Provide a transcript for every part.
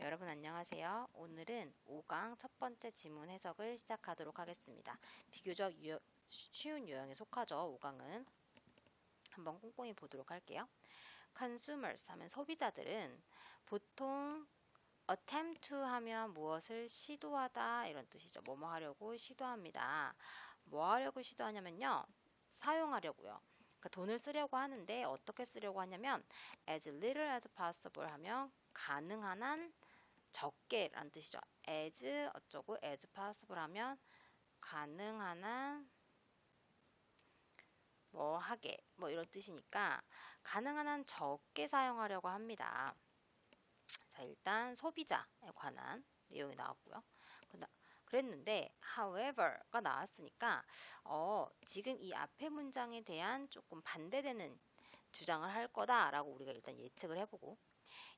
여러분 안녕하세요. 오늘은 5강 첫 번째 지문 해석을 시작하도록 하겠습니다. 비교적 쉬운 유형에 속하죠. 5강은 한번 꼼꼼히 보도록 할게요. consumers 하면 소비자들은 보통 attempt to 하면 무엇을 시도하다 이런 뜻이죠. 뭐뭐 하려고 시도합니다. 뭐 하려고 시도하냐면요. 사용하려고요. 그러니까 돈을 쓰려고 하는데 어떻게 쓰려고 하냐면 as little as possible 하면 가능한 한 적게란 뜻이죠. as 어쩌고 as possible 하면 가능한 한 뭐 하게 뭐 이런 뜻이니까 가능한 한 적게 사용하려고 합니다. 자, 일단 소비자에 관한 내용이 나왔고요. 그랬는데 however가 나왔으니까 지금 이 앞의 문장에 대한 조금 반대되는 주장을 할 거다라고 우리가 일단 예측을 해보고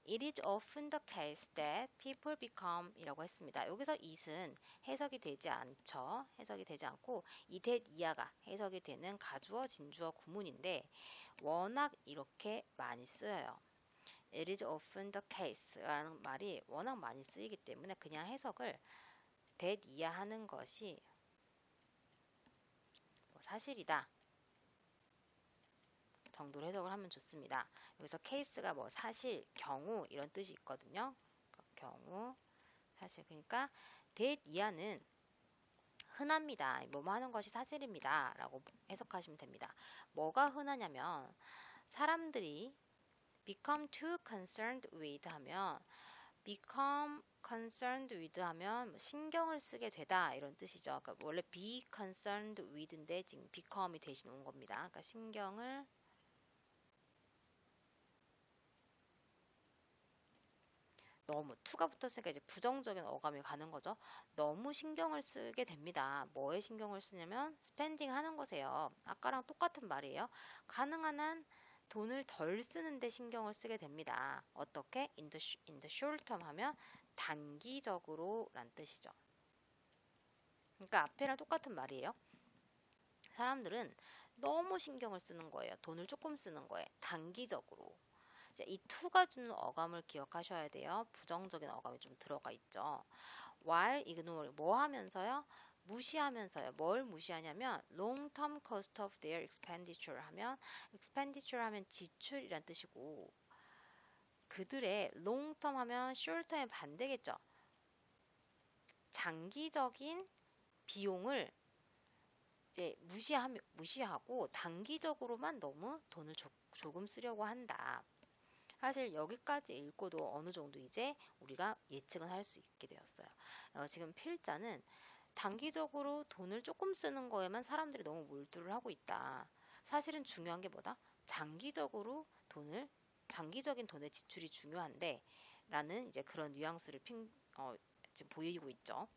It is often the case that people become 이라고 했습니다. 여기서 it은 해석이 되지 않죠. 해석이 되지 않고 이 that 이하가 해석이 되는 가주어, 진주어, 구문인데 워낙 이렇게 많이 쓰여요. It is often the case라는 말이 워낙 많이 쓰이기 때문에 그냥 해석을 that 이하하는 것이 사실이다 정도로 해석을 하면 좋습니다. 여기서 케이스가 뭐 사실, 경우 이런 뜻이 있거든요. 경우, 사실. 그러니까 that 이하는 흔합니다. 뭐뭐 하는 것이 사실입니다. 라고 해석하시면 됩니다. 뭐가 흔하냐면 사람들이 become too concerned with 하면 become concerned with 하면 신경을 쓰게 되다 이런 뜻이죠. 그러니까 원래 be concerned with인데 지금 become이 대신 온 겁니다. 그러니까 신경을 너무 to가 붙었으니까 이제 부정적인 어감이 가는 거죠. 너무 신경을 쓰게 됩니다. 뭐에 신경을 쓰냐면 spending 하는 거세요. 아까랑 똑같은 말이에요. 가능한 한 돈을 덜 쓰는데 신경을 쓰게 됩니다. 어떻게? in the short term 하면 단기적으로 란 뜻이죠. 그러니까 앞에랑 똑같은 말이에요. 사람들은 너무 신경을 쓰는 거예요. 돈을 조금 쓰는 거예요. 단기적으로. 이 to가 주는 어감을 기억하셔야 돼요. 부정적인 어감이 좀 들어가 있죠. while ignore 뭐 하면서요? 무시하면서요. 뭘 무시하냐면 long term cost of their expenditure 하면 expenditure 하면 지출이란 뜻이고 그들의 long term 하면 short term의 반대겠죠. 장기적인 비용을 이제 무시하고 단기적으로만 너무 돈을 조금 쓰려고 한다. 사실 여기까지 읽고도 어느 정도 이제 우리가 예측은 할 수 있게 되었어요. 지금 필자는 단기적으로 돈을 조금 쓰는 거에만 사람들이 너무 몰두를 하고 있다. 사실은 중요한 게 뭐다? 장기적인 돈의 지출이 중요한데 라는 이제 그런 뉘앙스를 지금 보이고 있죠.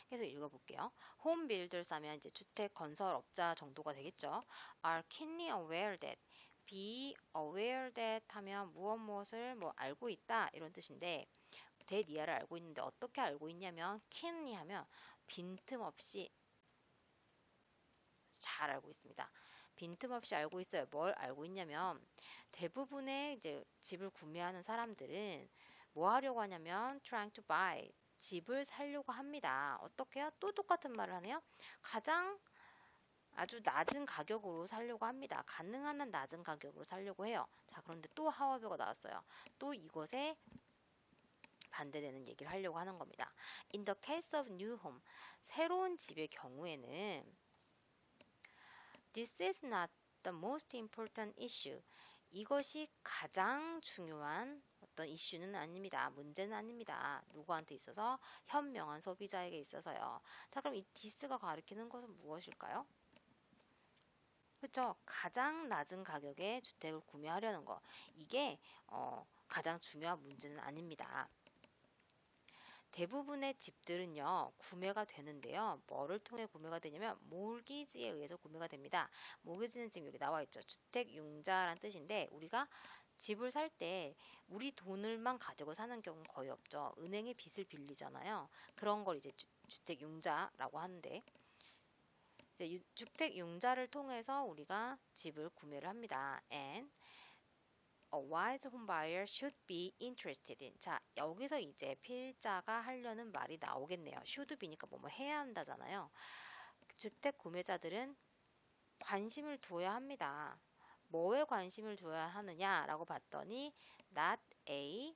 그래서 읽어볼게요. Home builders 하면 이제 주택 건설업자 정도가 되겠죠. Are keenly aware that be aware that 하면 무엇을 뭐 알고 있다 이런 뜻인데 that 이하를 알고 있는데 어떻게 알고 있냐면 keenly 하면 빈틈없이 잘 알고 있습니다. 빈틈없이 알고 있어요. 뭘 알고 있냐면 대부분의 이제 집을 구매하는 사람들은 뭐 하려고 하냐면 trying to buy 집을 살려고 합니다. 어떻게요? 또 똑같은 말을 하네요. 가장 아주 낮은 가격으로 살려고 합니다. 가능한 한 낮은 가격으로 살려고 해요. 자, 그런데 또 하워버가 나왔어요. 또 이것에 반대되는 얘기를 하려고 하는 겁니다. In the case of new home, 새로운 집의 경우에는 This is not the most important issue. 이것이 가장 중요한 어떤 이슈는 아닙니다. 문제는 아닙니다. 누구한테 있어서? 현명한 소비자에게 있어서요. 자, 그럼 이 this가 가리키는 것은 무엇일까요? 그렇죠. 가장 낮은 가격에 주택을 구매하려는 거. 이게 가장 중요한 문제는 아닙니다. 대부분의 집들은요, 구매가 되는데요. 뭐를 통해 구매가 되냐면, 몰기지에 의해서 구매가 됩니다. 몰기지는 지금 여기 나와 있죠. 주택융자라는 뜻인데, 우리가 집을 살 때 우리 돈을만 가지고 사는 경우는 거의 없죠. 은행에 빚을 빌리잖아요. 그런 걸 이제 주택융자라고 하는데, 이제 주택융자를 통해서 우리가 집을 구매를 합니다. And A wise home buyer should be interested in. 자, 여기서 이제 필자가 하려는 말이 나오겠네요. should be니까 뭐 해야 한다잖아요. 주택 구매자들은 관심을 두어야 합니다. 뭐에 관심을 두어야 하느냐라고 봤더니 not A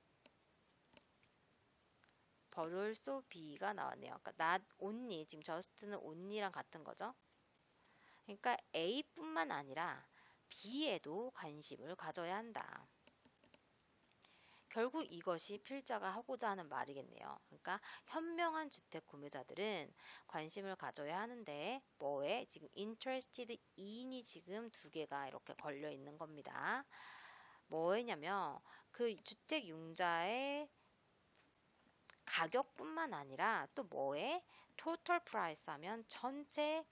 but also B가 나왔네요. 그러니까 not only, 지금 just는 only랑 같은 거죠. 그러니까 A뿐만 아니라 B에도 관심을 가져야 한다. 결국 이것이 필자가 하고자 하는 말이겠네요. 그러니까 현명한 주택 구매자들은 관심을 가져야 하는데 뭐에 지금 interested in이 지금 두 개가 이렇게 걸려 있는 겁니다. 뭐냐면 그 주택 융자의 가격뿐만 아니라 또 뭐에 total price 하면 전체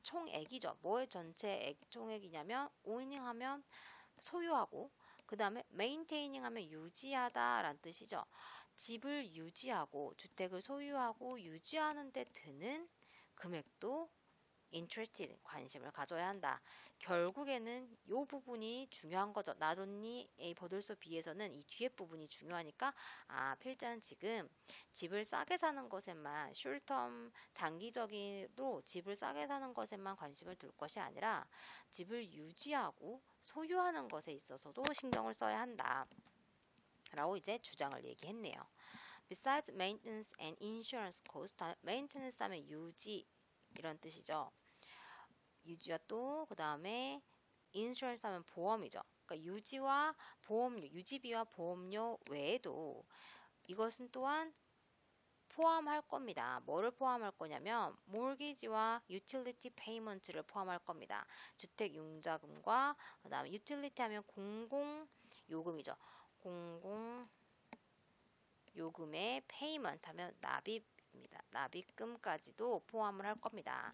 총액이죠. 뭐의 전체 총액이냐면 owning 하면 소유하고 그 다음에 maintaining 하면 유지하다 라는 뜻이죠. 집을 유지하고 주택을 소유하고 유지하는 데 드는 금액도 interested, 관심을 가져야 한다. 결국에는 이 부분이 중요한 거죠. not only A 버들소 B에서는 이 뒤에 부분이 중요하니까 필자는 지금 집을 싸게 사는 것에만 숄텀 단기적으로 집을 싸게 사는 것에만 관심을 둘 것이 아니라 집을 유지하고 소유하는 것에 있어서도 신경을 써야 한다. 라고 이제 주장을 얘기했네요. Besides maintenance and insurance cost, maintenance 하면 유지 이런 뜻이죠. 유지와 또 그 다음에 인슈런스 하면 보험이죠. 그러니까 유지와 보험료, 유지비와 보험료 외에도 이것은 또한 포함할 겁니다. 뭐를 포함할 거냐면 몰기지와 유틸리티 페이먼트를 포함할 겁니다. 주택 융자금과 그 다음에 유틸리티 하면 공공 요금이죠. 공공 요금의 페이먼트 하면 납입입니다. 납입금까지도 포함을 할 겁니다.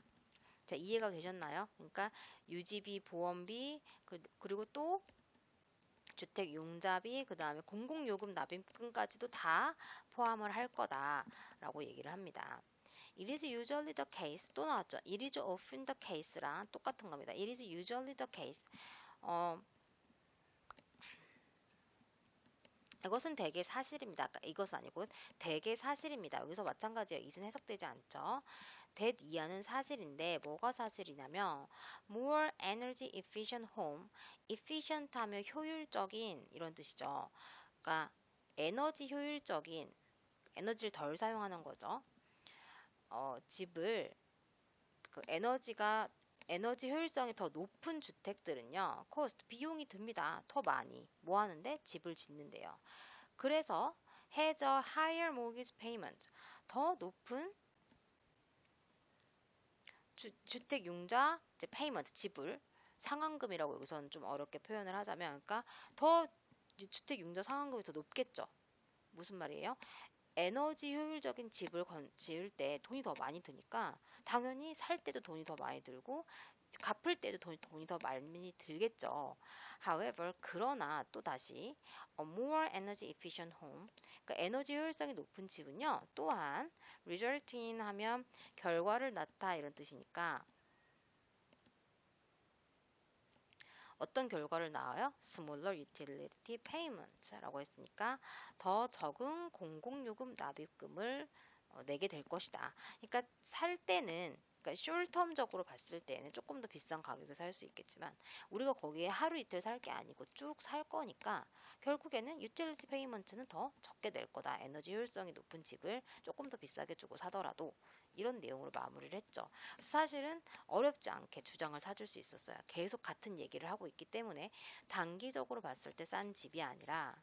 자, 이해가 되셨나요? 그러니까 유지비, 보험비, 그리고 또 주택 융자비, 그 다음에 공공요금 납입금까지도 다 포함을 할 거다라고 얘기를 합니다. It is usually the case, 또 나왔죠. It is often the case랑 똑같은 겁니다. It is usually the case. 이것은 대개 사실입니다. 이것은 아니고 대개 사실입니다. 여기서 마찬가지예요. 이는 해석되지 않죠. that 이하는 사실인데 뭐가 사실이냐면 more energy efficient home, efficient 하면 효율적인 이런 뜻이죠. 그러니까 에너지 효율적인, 에너지를 덜 사용하는 거죠. 집을 에너지 효율성이 더 높은 주택들은요, cost, 비용이 듭니다. 더 많이. 뭐 하는데? 집을 짓는데요. 그래서 has a higher mortgage payment, 더 높은 주택 융자 이제 payment, 지불, 상환금이라고 여기서는 좀 어렵게 표현을 하자면, 그러니까 더 주택 융자 상환금이 더 높겠죠. 무슨 말이에요? 에너지 효율적인 집을 지을 때 돈이 더 많이 드니까 당연히 살 때도 돈이 더 많이 들고 갚을 때도 돈이 더 많이 들겠죠. However, 그러나 또 다시 a more energy efficient home, 그러니까 에너지 효율성이 높은 집은요, 또한 result in 하면 결과를 낳다 이런 뜻이니까 어떤 결과를 낳아요? Smaller utility payment라고 했으니까 더 적은 공공요금 납입금을 내게 될 것이다. 그러니까 살 때는, 그러니까 숄텀적으로 봤을 때는 조금 더 비싼 가격에 살 수 있겠지만 우리가 거기에 하루 이틀 살 게 아니고 쭉 살 거니까 결국에는 유틸리티 페이먼트는 더 적게 낼 거다. 에너지 효율성이 높은 집을 조금 더 비싸게 주고 사더라도 이런 내용으로 마무리를 했죠. 사실은 어렵지 않게 주장을 찾을 수 있었어요. 계속 같은 얘기를 하고 있기 때문에 단기적으로 봤을 때 싼 집이 아니라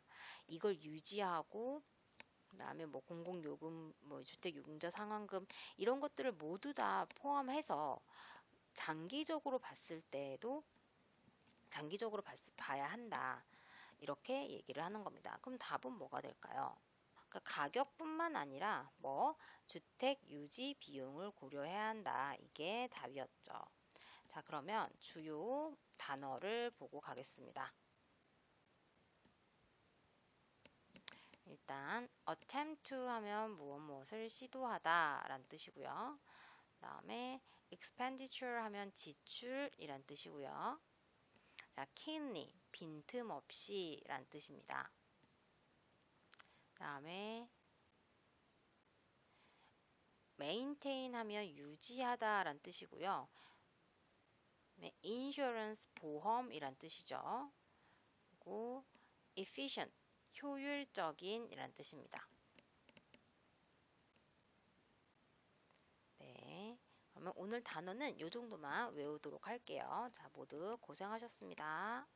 이걸 유지하고 그다음에 뭐 공공요금, 뭐 주택융자 상환금 이런 것들을 모두 다 포함해서 장기적으로 봤을 때에도 봐야 한다. 이렇게 얘기를 하는 겁니다. 그럼 답은 뭐가 될까요? 그러니까 가격뿐만 아니라 뭐 주택 유지 비용을 고려해야 한다. 이게 답이었죠. 자, 그러면 주요 단어를 보고 가겠습니다. 일단 attempt to 하면 무엇을 시도하다 라는 뜻이고요. 그 다음에 expenditure 하면 지출이란 뜻이고요. 자, keenly 빈틈없이 라는 뜻입니다. 그 다음에 maintain 하면 유지하다 라는 뜻이고요. insurance 보험이란 뜻이죠. 그리고 efficient 효율적인 이란 뜻입니다. 네, 그러면 오늘 단어는 이 정도만 외우도록 할게요. 자, 모두 고생하셨습니다.